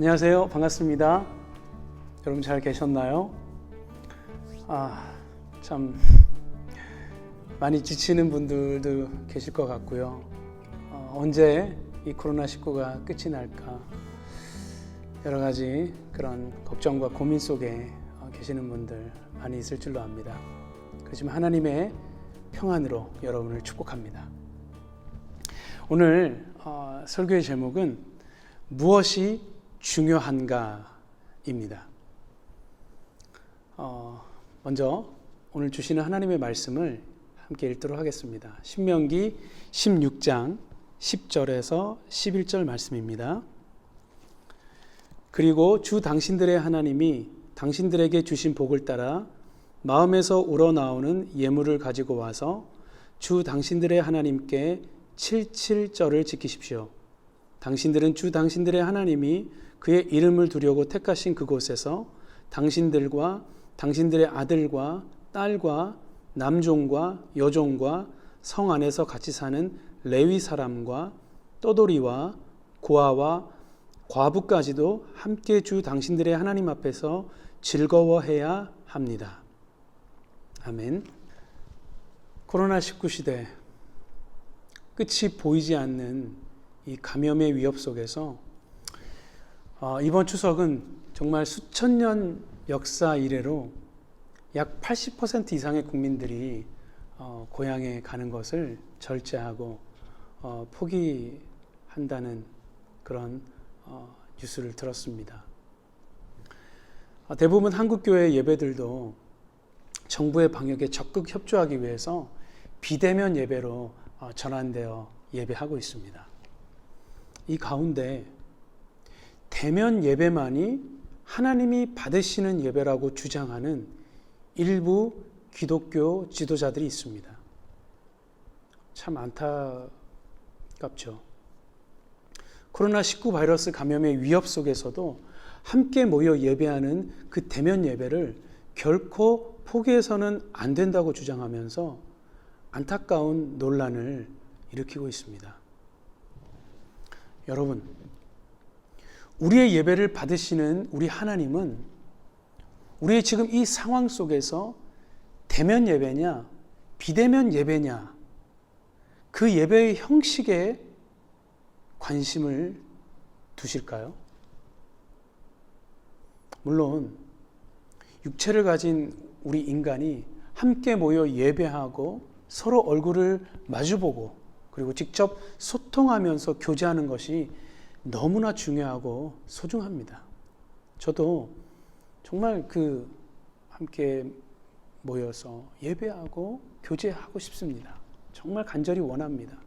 안녕하세요. 반갑습니다. 여러분 잘 계셨나요? 참 많이 지치는 분들도 계실 것 같고요. 언제 이 코로나19가 끝이 날까 여러 가지 그런 걱정과 고민 속에 계시는 분들 많이 있을 줄로 압니다. 그렇지만 하나님의 평안으로 여러분을 축복합니다. 오늘 설교의 제목은 무엇이 중요한가입니다. 먼저 오늘 주시는 하나님의 말씀을 함께 읽도록 하겠습니다. 신명기 16장 10절에서 11절 말씀입니다. 그리고 주 당신들의 하나님이 당신들에게 주신 복을 따라 마음에서 우러나오는 예물을 가지고 와서 주 당신들의 하나님께 칠칠절을 지키십시오. 당신들은 주 당신들의 하나님이 그의 이름을 두려고 택하신 그곳에서 당신들과 당신들의 아들과 딸과 남종과 여종과 성 안에서 같이 사는 레위 사람과 떠돌이와 고아와 과부까지도 함께 주 당신들의 하나님 앞에서 즐거워해야 합니다. 아멘. 코로나19 시대, 끝이 보이지 않는 이 감염의 위협 속에서 이번 추석은 정말 수천 년 역사 이래로 약 80% 이상의 국민들이 고향에 가는 것을 절제하고 포기한다는 그런 뉴스를 들었습니다. 대부분 한국교회 예배들도 정부의 방역에 적극 협조하기 위해서 비대면 예배로 전환되어 예배하고 있습니다. 이 가운데 대면 예배만이 하나님이 받으시는 예배라고 주장하는 일부 기독교 지도자들이 있습니다. 참 안타깝죠. 코로나19 바이러스 감염의 위협 속에서도 함께 모여 예배하는 그 대면 예배를 결코 포기해서는 안 된다고 주장하면서 안타까운 논란을 일으키고 있습니다. 여러분, 우리의 예배를 받으시는 우리 하나님은 우리의 지금 이 상황 속에서 대면 예배냐, 비대면 예배냐, 그 예배의 형식에 관심을 두실까요? 물론 육체를 가진 우리 인간이 함께 모여 예배하고 서로 얼굴을 마주보고 그리고 직접 소통하면서 교제하는 것이 너무나 중요하고 소중합니다. 저도 정말 함께 모여서 예배하고 교제하고 싶습니다. 정말 간절히 원합니다.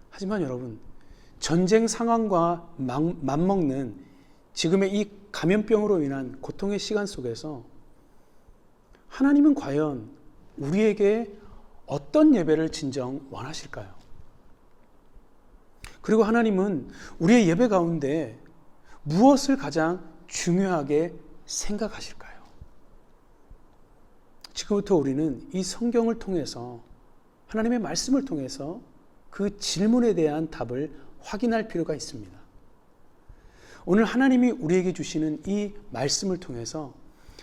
하지만 여러분, 전쟁 상황과 맞먹는 지금의 이 감염병으로 인한 고통의 시간 속에서 하나님은 과연 우리에게 어떤 예배를 진정 원하실까요? 그리고 하나님은 우리의 예배 가운데 무엇을 가장 중요하게 생각하실까요? 지금부터 우리는 이 성경을 통해서 하나님의 말씀을 통해서 그 질문에 대한 답을 확인할 필요가 있습니다. 오늘 하나님이 우리에게 주시는 이 말씀을 통해서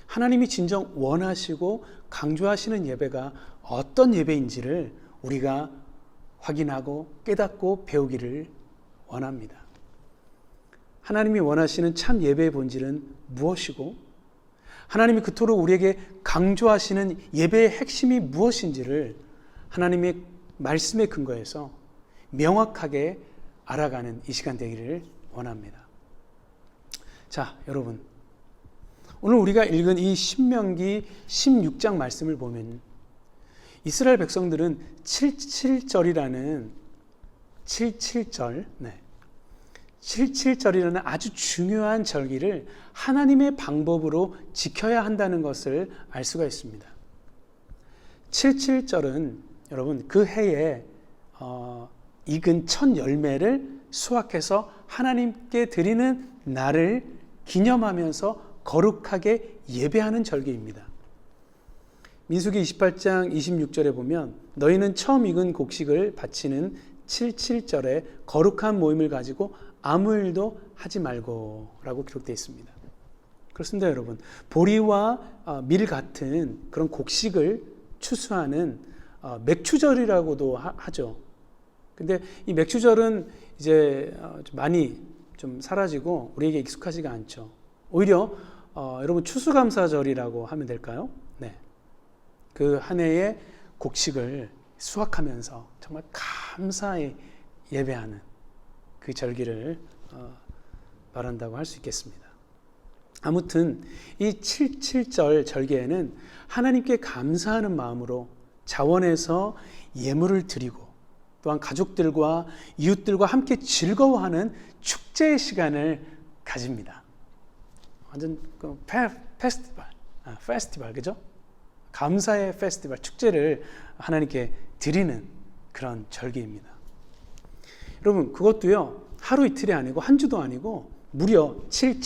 하나님이 진정 원하시고 강조하시는 예배가 어떤 예배인지를 우리가 확인하고 깨닫고 배우기를 원합니다. 하나님이 원하시는 참 예배의 본질은 무엇이고 하나님이 그토록 우리에게 강조하시는 예배의 핵심이 무엇인지를 하나님의 말씀에 근거해서 명확하게 알아가는 이 시간 되기를 원합니다. 자, 여러분, 오늘 우리가 읽은 이 신명기 16장 말씀을 보면 이스라엘 백성들은 77절이라는 아주 중요한 절기를 하나님의 방법으로 지켜야 한다는 것을 알 수가 있습니다. 77절은 여러분 그 해에 익은 첫 열매를 수확해서 하나님께 드리는 날을 기념하면서 거룩하게 예배하는 절기입니다. 민수기 28장 26절에 보면 너희는 처음 익은 곡식을 바치는 77절에 거룩한 모임을 가지고 아무 일도 하지 말고라고 기록되어 있습니다. 그렇습니다, 여러분. 보리와 밀 같은 그런 곡식을 추수하는 맥추절이라고도 하죠. 근데 이 맥추절은 이제 많이 좀 사라지고 우리에게 익숙하지가 않죠. 오히려 여러분 추수감사절이라고 하면 될까요? 네. 그 한 해의 곡식을 수확하면서 정말 감사히 예배하는 그 절기를 말한다고 할 수 있겠습니다. 아무튼 이 77절 절기에는 하나님께 감사하는 마음으로 자원해서 예물을 드리고 또한 가족들과 이웃들과 함께 즐거워하는 축제의 시간을 가집니다. 완전 페스티벌, 그죠? 감사의 페스티벌, 축제를 하나님께 드리는 그런 절기입니다. 여러분, 그것도요, 하루 이틀이 아니고 한 주도 아니고 무려 7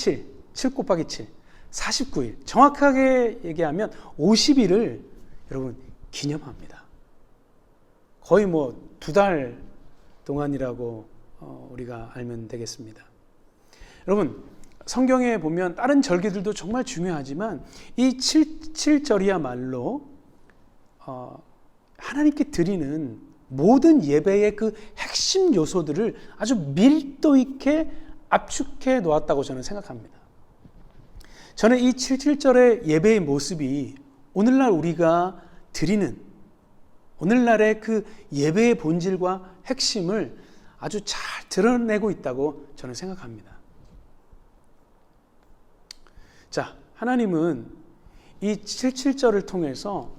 곱하기 7, 49일, 정확하게 얘기하면 50일을 여러분 기념합니다. 거의 뭐 2달 동안이라고 우리가 알면 되겠습니다. 여러분, 성경에 보면 다른 절기들도 정말 중요하지만 이 77절이야말로 하나님께 드리는 모든 예배의 그 핵심 요소들을 아주 밀도 있게 압축해 놓았다고 저는 생각합니다. 저는 이 77절의 예배의 모습이 오늘날 우리가 드리는 오늘날의 그 예배의 본질과 핵심을 아주 잘 드러내고 있다고 저는 생각합니다. 자, 하나님은 이 77절을 통해서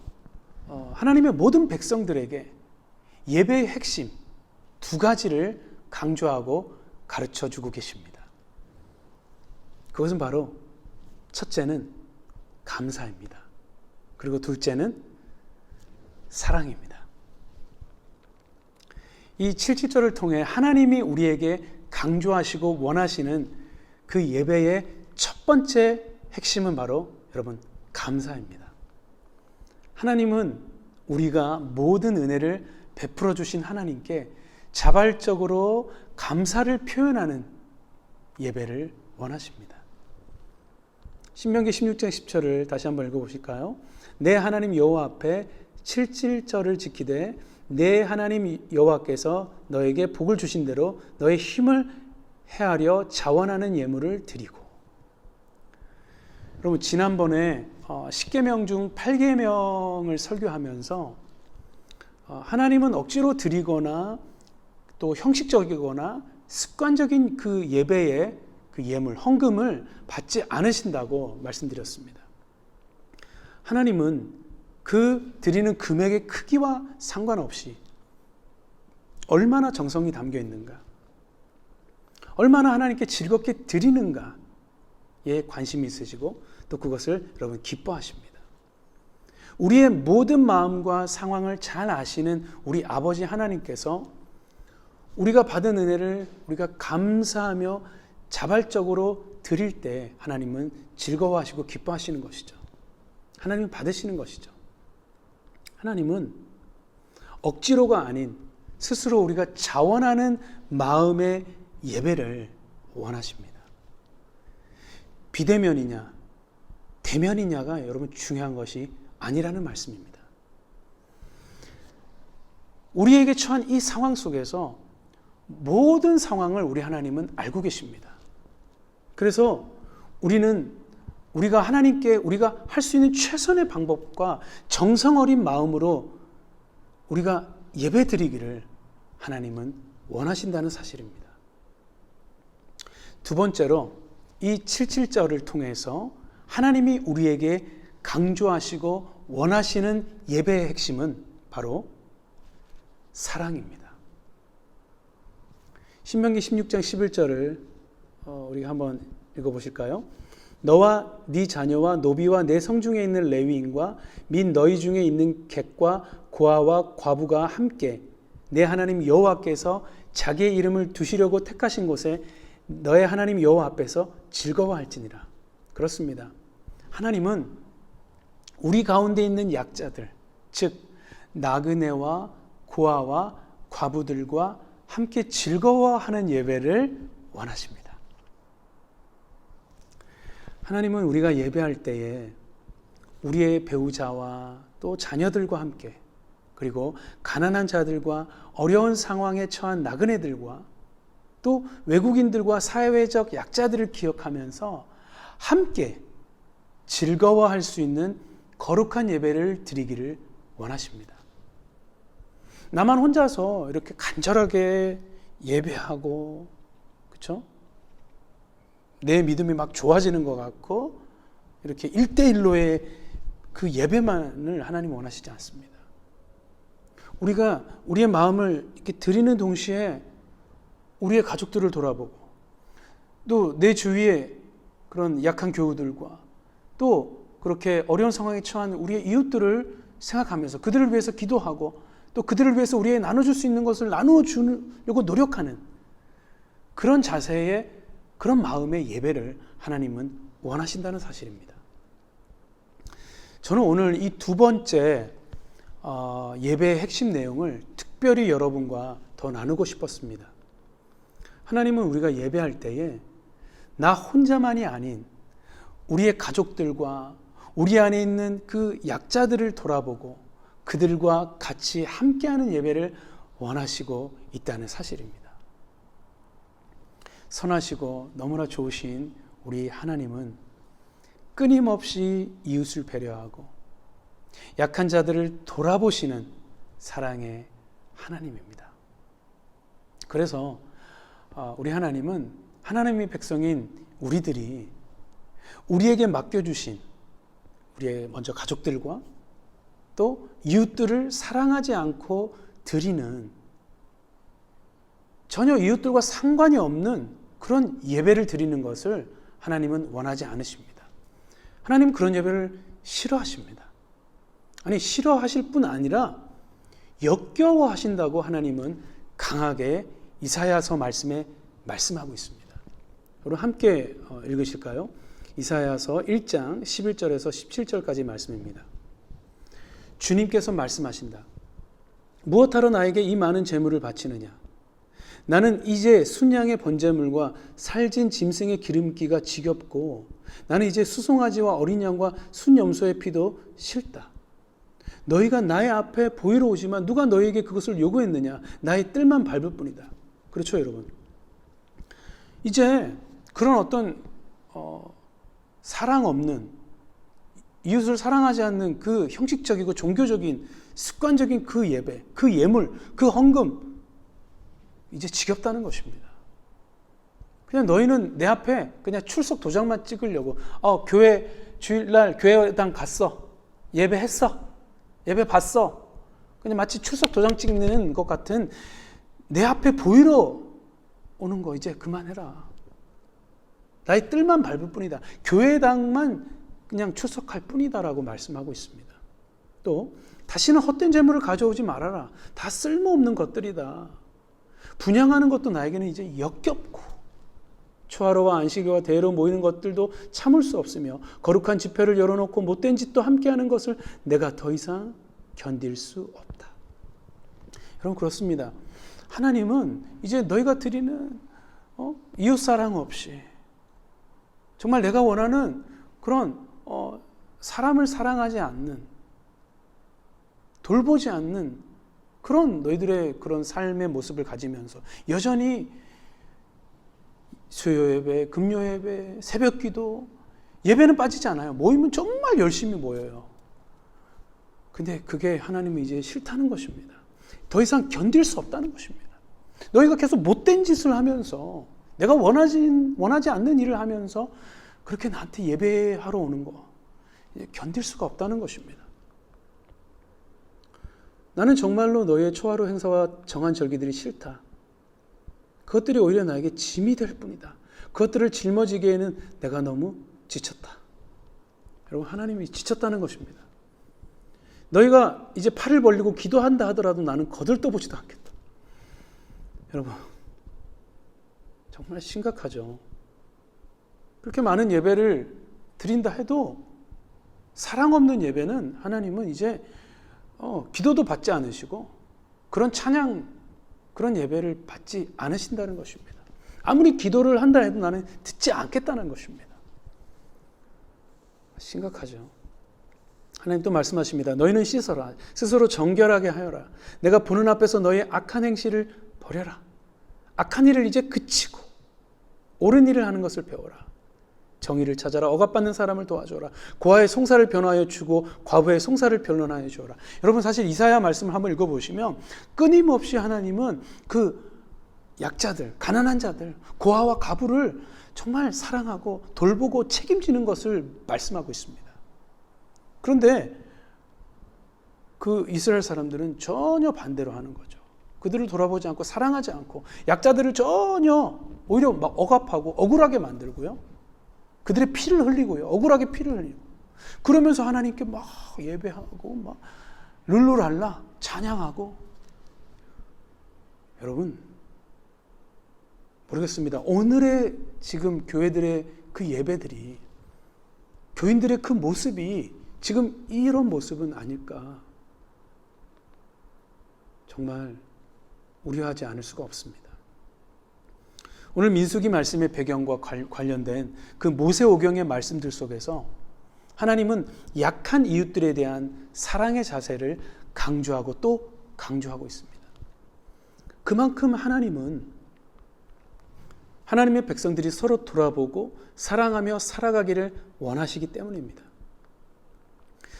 하나님의 모든 백성들에게 예배의 핵심 2가지를 강조하고 가르쳐 주고 계십니다. 그것은 바로 첫째는 감사입니다. 그리고 둘째는 사랑입니다. 이 77절을 통해 하나님이 우리에게 강조하시고 원하시는 그 예배의 첫 번째 핵심은 바로 여러분 감사입니다. 하나님은 우리가 모든 은혜를 베풀어 주신 하나님께 자발적으로 감사를 표현하는 예배를 원하십니다. 신명기 16장 10절을 다시 한번 읽어보실까요? 내 하나님 여호와 앞에 77절을 지키되 내 하나님 여호와께서 너에게 복을 주신 대로 너의 힘을 헤아려 자원하는 예물을 드리고. 여러분, 지난번에 10계명 중 8계명을 설교하면서 하나님은 억지로 드리거나 또 형식적이거나 습관적인 그 예배의 그 예물, 헌금을 받지 않으신다고 말씀드렸습니다. 하나님은 그 드리는 금액의 크기와 상관없이 얼마나 정성이 담겨 있는가, 얼마나 하나님께 즐겁게 드리는가에 관심이 있으시고 또 그것을 여러분 기뻐하십니다. 우리의 모든 마음과 상황을 잘 아시는 우리 아버지 하나님께서 우리가 받은 은혜를 우리가 감사하며 자발적으로 드릴 때 하나님은 즐거워하시고 기뻐하시는 것이죠. 하나님은 받으시는 것이죠. 하나님은 억지로가 아닌 스스로 우리가 자원하는 마음의 예배를 원하십니다. 비대면이냐 대면이냐가 여러분 중요한 것이 아니라는 말씀입니다. 우리에게 처한 이 상황 속에서 모든 상황을 우리 하나님은 알고 계십니다. 그래서 우리가 하나님께 우리가 할 수 있는 최선의 방법과 정성 어린 마음으로 우리가 예배드리기를 하나님은 원하신다는 사실입니다. 두 번째로 이 77절을 통해서 하나님이 우리에게 강조하시고 원하시는 예배의 핵심은 바로 사랑입니다. 신명기 16장 11절을 우리가 한번 읽어보실까요? 너와 네 자녀와 노비와 내 성중에 있는 레위인과 민 너희 중에 있는 객과 고아와 과부가 함께 내 하나님 여호와께서 자기의 이름을 두시려고 택하신 곳에 너의 하나님 여호와 앞에서 즐거워할지니라. 그렇습니다. 하나님은 우리 가운데 있는 약자들, 즉 나그네와 고아와 과부들과 함께 즐거워하는 예배를 원하십니다. 하나님은 우리가 예배할 때에 우리의 배우자와 또 자녀들과 함께, 그리고 가난한 자들과 어려운 상황에 처한 나그네들과 또 외국인들과 사회적 약자들을 기억하면서 함께 즐거워할 수 있는 거룩한 예배를 드리기를 원하십니다. 나만 혼자서 이렇게 간절하게 예배하고, 그렇죠? 내 믿음이 막 좋아지는 것 같고 이렇게 1대1로의 그 예배만을 하나님 원하시지 않습니다. 우리가 우리의 마음을 이렇게 드리는 동시에 우리의 가족들을 돌아보고, 또 내 주위에 그런 약한 교우들과 또 그렇게 어려운 상황에 처한 우리의 이웃들을 생각하면서 그들을 위해서 기도하고, 또 그들을 위해서 우리에게 나눠줄 수 있는 것을 나누어 주려고 노력하는 그런 자세의, 그런 마음의 예배를 하나님은 원하신다는 사실입니다. 저는 오늘 이 두 번째 예배의 핵심 내용을 특별히 여러분과 더 나누고 싶었습니다. 하나님은 우리가 예배할 때에 나 혼자만이 아닌 우리의 가족들과 우리 안에 있는 그 약자들을 돌아보고 그들과 같이 함께하는 예배를 원하시고 있다는 사실입니다. 선하시고 너무나 좋으신 우리 하나님은 끊임없이 이웃을 배려하고 약한 자들을 돌아보시는 사랑의 하나님입니다. 그래서 우리 하나님은 하나님의 백성인 우리들이 우리에게 맡겨주신 우리의 먼저 가족들과 또 이웃들을 사랑하지 않고 드리는, 전혀 이웃들과 상관이 없는 그런 예배를 드리는 것을 하나님은 원하지 않으십니다. 하나님은 그런 예배를 싫어하십니다. 아니, 싫어하실 뿐 아니라 역겨워하신다고 하나님은 강하게 이사야서 말씀에 말씀하고 있습니다. 여러분 함께 읽으실까요? 이사야서 1장 11절에서 17절까지 말씀입니다. 주님께서 말씀하신다. 무엇하러 나에게 이 많은 재물을 바치느냐? 나는 이제 순양의 번제물과 살진 짐승의 기름기가 지겹고, 나는 이제 수송아지와 어린 양과 순염소의 피도 싫다. 너희가 나의 앞에 보이러 오지만 누가 너희에게 그것을 요구했느냐? 나의 뜰만 밟을 뿐이다. 그렇죠, 여러분? 이제 그런 어떤 사랑 없는, 이웃을 사랑하지 않는 그 형식적이고 종교적인 습관적인 그 예배, 그 예물, 그 헌금, 이제 지겹다는 것입니다. 그냥 너희는 내 앞에 그냥 출석 도장만 찍으려고, 교회 주일날 교회당 갔어, 예배했어, 예배 봤어, 그냥 마치 출석 도장 찍는 것 같은 내 앞에 보이러 오는 거 이제 그만해라. 나의 뜰만 밟을 뿐이다. 교회당만 그냥 출석할 뿐이다라고 말씀하고 있습니다. 또 다시는 헛된 재물을 가져오지 말아라. 다 쓸모없는 것들이다. 분향하는 것도 나에게는 이제 역겹고, 초하루와 안식일과 대회로 모이는 것들도 참을 수 없으며, 거룩한 집회를 열어놓고 못된 짓도 함께하는 것을 내가 더 이상 견딜 수 없다. 여러분, 그렇습니다. 하나님은 이제 너희가 드리는 이웃사랑 없이, 정말 내가 원하는 그런 사람을 사랑하지 않는, 돌보지 않는 그런 너희들의 그런 삶의 모습을 가지면서 여전히 수요 예배, 금요 예배, 새벽 기도, 예배는 빠지지 않아요. 모이면 정말 열심히 모여요. 근데 그게 하나님이 이제 싫다는 것입니다. 더 이상 견딜 수 없다는 것입니다. 너희가 계속 못된 짓을 하면서, 내가 원하지 않는 일을 하면서 그렇게 나한테 예배하러 오는 거 견딜 수가 없다는 것입니다. 나는 정말로 너희의 초하루 행사와 정한 절기들이 싫다. 그것들이 오히려 나에게 짐이 될 뿐이다. 그것들을 짊어지기에는 내가 너무 지쳤다. 여러분, 하나님이 지쳤다는 것입니다. 너희가 이제 팔을 벌리고 기도한다 하더라도 나는 거들떠보지도 않겠다. 여러분, 정말 심각하죠. 그렇게 많은 예배를 드린다 해도 사랑 없는 예배는 하나님은 이제 기도도 받지 않으시고 그런 찬양, 그런 예배를 받지 않으신다는 것입니다. 아무리 기도를 한다 해도 나는 듣지 않겠다는 것입니다. 심각하죠. 하나님 또 말씀하십니다. 너희는 씻어라. 스스로 정결하게 하여라. 내가 보는 앞에서 너희의 악한 행실을 버려라. 악한 일을 이제 그치고 옳은 일을 하는 것을 배워라. 정의를 찾아라. 억압받는 사람을 도와줘라. 고아의 송사를 변화하여 주고 과부의 송사를 변론하여 주어라. 여러분 사실 이사야 말씀을 한번 읽어보시면 끊임없이 하나님은 그 약자들, 가난한 자들, 고아와 과부를 정말 사랑하고 돌보고 책임지는 것을 말씀하고 있습니다. 그런데 그 이스라엘 사람들은 전혀 반대로 하는 거죠. 그들을 돌아보지 않고 사랑하지 않고 약자들을 전혀 오히려 막 억압하고 억울하게 만들고요. 그들의 피를 흘리고요. 억울하게 피를 흘리고. 그러면서 하나님께 막 예배하고 막 룰루랄라 찬양하고. 여러분 모르겠습니다. 오늘의 지금 교회들의 그 예배들이 교인들의 그 모습이 지금 이런 모습은 아닐까. 정말 우려하지 않을 수가 없습니다. 오늘 민수기 말씀의 배경과 관련된 그 모세오경의 말씀들 속에서 하나님은 약한 이웃들에 대한 사랑의 자세를 강조하고 또 강조하고 있습니다. 그만큼 하나님의 백성들이 서로 돌아보고 사랑하며 살아가기를 원하시기 때문입니다.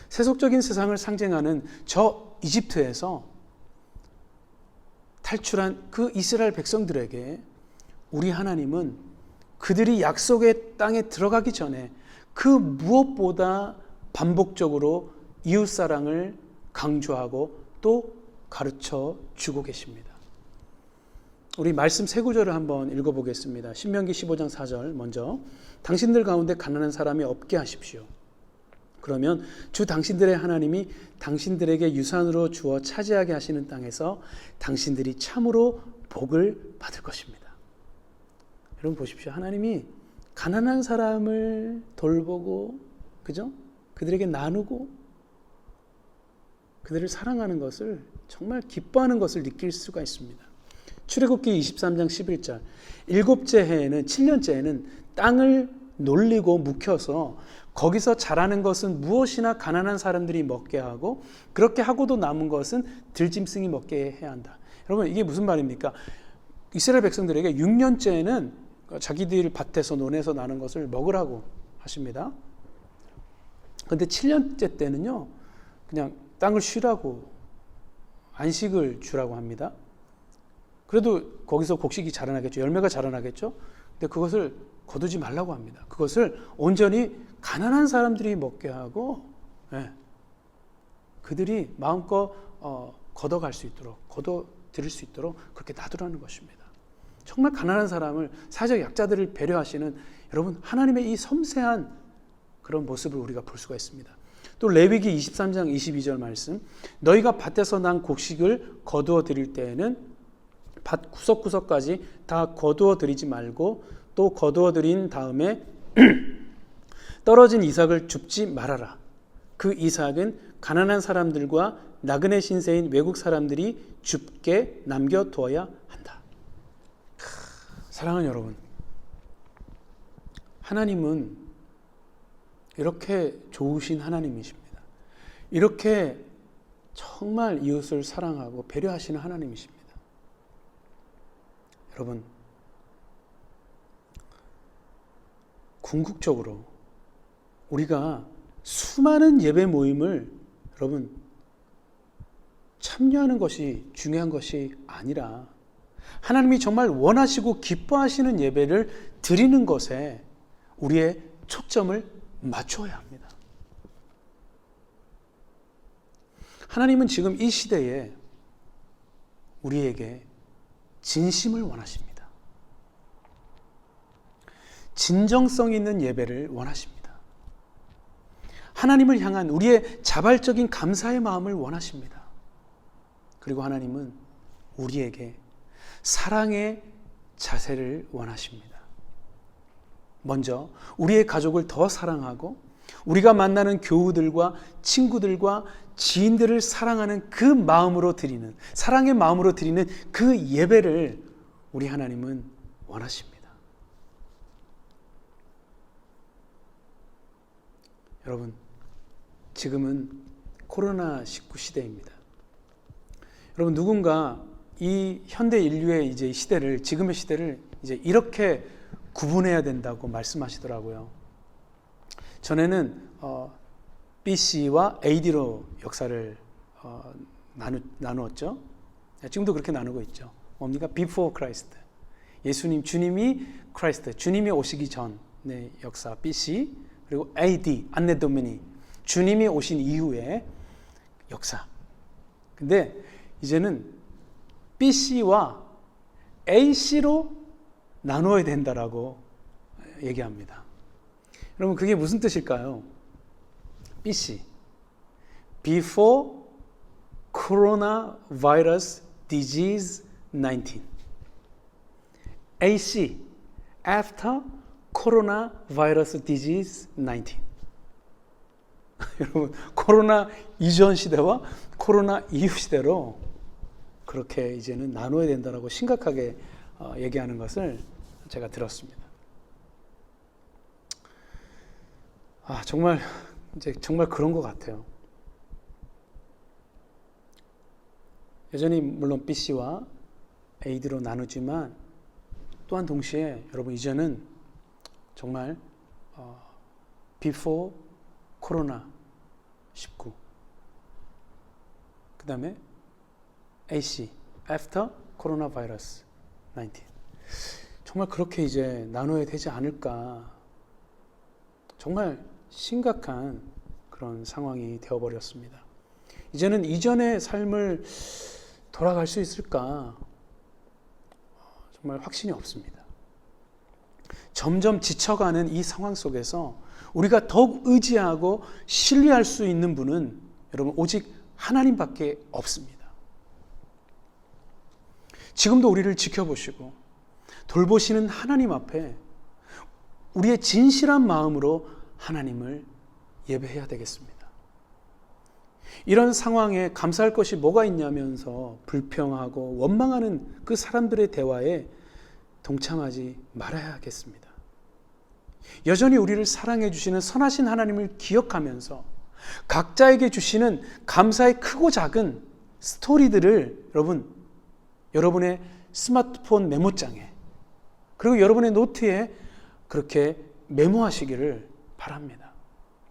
세속적인 세상을 상징하는 저 이집트에서 탈출한 그 이스라엘 백성들에게 우리 하나님은 그들이 약속의 땅에 들어가기 전에 그 무엇보다 반복적으로 이웃사랑을 강조하고 또 가르쳐 주고 계십니다. 우리 말씀 세 구절을 한번 읽어보겠습니다. 신명기 15장 4절 먼저 당신들 가운데 가난한 사람이 없게 하십시오. 그러면 주 당신들의 하나님이 당신들에게 유산으로 주어 차지하게 하시는 땅에서 당신들이 참으로 복을 받을 것입니다. 여러분 보십시오. 하나님이 가난한 사람을 돌보고 그죠? 그들에게 나누고 그들을 사랑하는 것을 정말 기뻐하는 것을 느낄 수가 있습니다. 출애굽기 23장 11절 7째 해에는 7년째에는 땅을 놀리고 묵혀서 거기서 자라는 것은 무엇이나 가난한 사람들이 먹게 하고 그렇게 하고도 남은 것은 들짐승이 먹게 해야 한다. 여러분 이게 무슨 말입니까? 이스라엘 백성들에게 6년째에는 자기들 밭에서 논에서 나는 것을 먹으라고 하십니다. 그런데 7년째 때는요 그냥 땅을 쉬라고 안식을 주라고 합니다. 그래도 거기서 곡식이 자라나겠죠. 열매가 자라나겠죠. 근데 그것을 거두지 말라고 합니다. 그것을 온전히 가난한 사람들이 먹게 하고 그들이 마음껏 걷어갈 수 있도록 걷어들일 수 있도록 그렇게 놔두라는 것입니다. 정말 가난한 사람을 사회적 약자들을 배려하시는 여러분 하나님의 이 섬세한 그런 모습을 우리가 볼 수가 있습니다. 또 레위기 23장 22절 말씀 너희가 밭에서 난 곡식을 거두어 드릴 때에는 밭 구석구석까지 다 거두어 드리지 말고 또 거두어 드린 다음에 떨어진 이삭을 줍지 말아라. 그 이삭은 가난한 사람들과 나그네 신세인 외국 사람들이 줍게 남겨두어야 한다. 사랑하는 여러분, 하나님은 이렇게 좋으신 하나님이십니다. 이렇게 정말 이웃을 사랑하고 배려하시는 하나님이십니다. 여러분, 궁극적으로 우리가 수많은 예배 모임을 여러분 참여하는 것이 중요한 것이 아니라 하나님이 정말 원하시고 기뻐하시는 예배를 드리는 것에 우리의 초점을 맞춰야 합니다. 하나님은 지금 이 시대에 우리에게 진심을 원하십니다. 진정성 있는 예배를 원하십니다. 하나님을 향한 우리의 자발적인 감사의 마음을 원하십니다. 그리고 하나님은 우리에게 사랑의 자세를 원하십니다. 먼저 우리의 가족을 더 사랑하고 우리가 만나는 교우들과 친구들과 지인들을 사랑하는 그 마음으로 드리는 사랑의 마음으로 드리는 그 예배를 우리 하나님은 원하십니다. 여러분, 지금은 코로나19 시대입니다. 여러분, 누군가 이 현대 인류의 이제 시대를, 지금의 시대를 이제 이렇게 구분해야 된다고 말씀하시더라고요. 전에는 BC와 AD로 역사를 나누었죠. 지금도 그렇게 나누고 있죠. 뭡니까? Before Christ. 예수님, 주님이 크라이스트, 주님이 오시기 전의 역사 BC, 그리고 AD, 안네 도미니, 주님이 오신 이후의 역사. 근데 이제는 BC와 AC로 나누어야 된다라고 얘기합니다. 여러분, 그게 무슨 뜻일까요? BC, Before Coronavirus Disease 19. AC, After Coronavirus Disease 19. 여러분, 코로나 이전 시대와 코로나 이후 시대로 그렇게 이제는 나눠야 된다라고 심각하게 얘기하는 것을 제가 들었습니다. 정말 그런 것 같아요. 여전히 물론 BC와 AD로 나누지만 또한 동시에 여러분, 이제는 정말 Before Corona 19, 그 다음에 AC, After Coronavirus 19. 정말 그렇게 이제 나눠야 되지 않을까. 정말 심각한 그런 상황이 되어버렸습니다. 이제는 이전의 삶을 돌아갈 수 있을까? 정말 확신이 없습니다. 점점 지쳐가는 이 상황 속에서 우리가 더욱 의지하고 신뢰할 수 있는 분은 여러분, 오직 하나님밖에 없습니다. 지금도 우리를 지켜보시고 돌보시는 하나님 앞에 우리의 진실한 마음으로 하나님을 예배해야 되겠습니다. 이런 상황에 감사할 것이 뭐가 있냐면서 불평하고 원망하는 그 사람들의 대화에 동참하지 말아야겠습니다. 여전히 우리를 사랑해 주시는 선하신 하나님을 기억하면서 각자에게 주시는 감사의 크고 작은 스토리들을 여러분의 스마트폰 메모장에, 그리고 여러분의 노트에 그렇게 메모하시기를 바랍니다.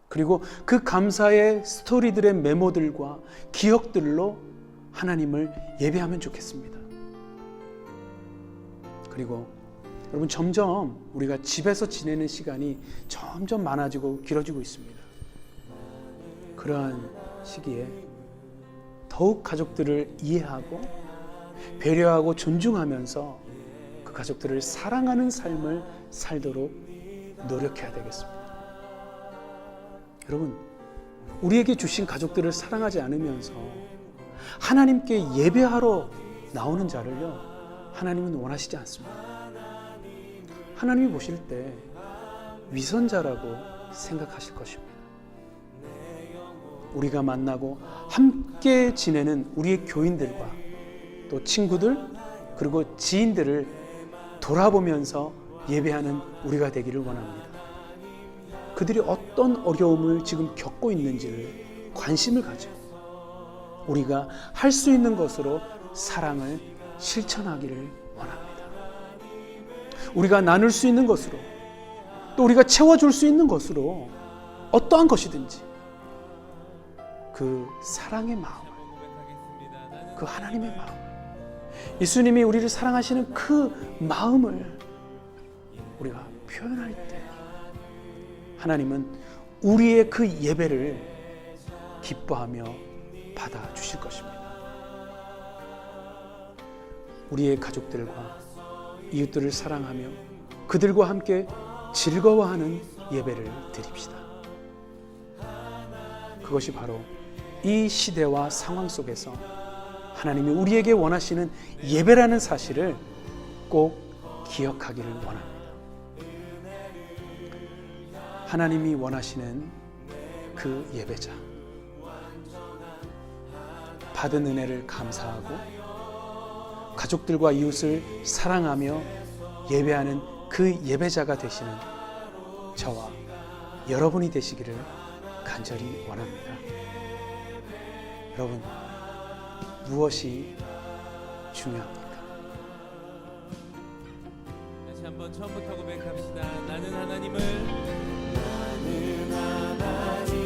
그리고 그 감사의 스토리들의 메모들과 기억들로 하나님을 예배하면 좋겠습니다. 그리고 여러분, 점점 우리가 집에서 지내는 시간이 점점 많아지고 길어지고 있습니다. 그러한 시기에 더욱 가족들을 이해하고 배려하고 존중하면서 그 가족들을 사랑하는 삶을 살도록 노력해야 되겠습니다. 여러분, 우리에게 주신 가족들을 사랑하지 않으면서 하나님께 예배하러 나오는 자를요, 하나님은 원하시지 않습니다. 하나님이 보실 때 위선자라고 생각하실 것입니다. 우리가 만나고 함께 지내는 우리의 교인들과 또 친구들, 그리고 지인들을 돌아보면서 예배하는 우리가 되기를 원합니다. 그들이 어떤 어려움을 지금 겪고 있는지를 관심을 가지고 우리가 할 수 있는 것으로 사랑을 실천하기를 원합니다. 우리가 나눌 수 있는 것으로, 또 우리가 채워줄 수 있는 것으로 어떠한 것이든지 그 사랑의 마음을, 그 하나님의 마음을, 예수님이 우리를 사랑하시는 그 마음을 우리가 표현할 때 하나님은 우리의 그 예배를 기뻐하며 받아주실 것입니다. 우리의 가족들과 이웃들을 사랑하며 그들과 함께 즐거워하는 예배를 드립시다. 그것이 바로 이 시대와 상황 속에서 하나님이 우리에게 원하시는 예배라는 사실을 꼭 기억하기를 원합니다. 하나님이 원하시는 그 예배자, 받은 은혜를 감사하고 가족들과 이웃을 사랑하며 예배하는 그 예배자가 되시는 저와 여러분이 되시기를 간절히 원합니다. 여러분, 무엇이 중요합니까? 다시 한번 처음부터 고백합시다. 나는 하나님을 나는 하나님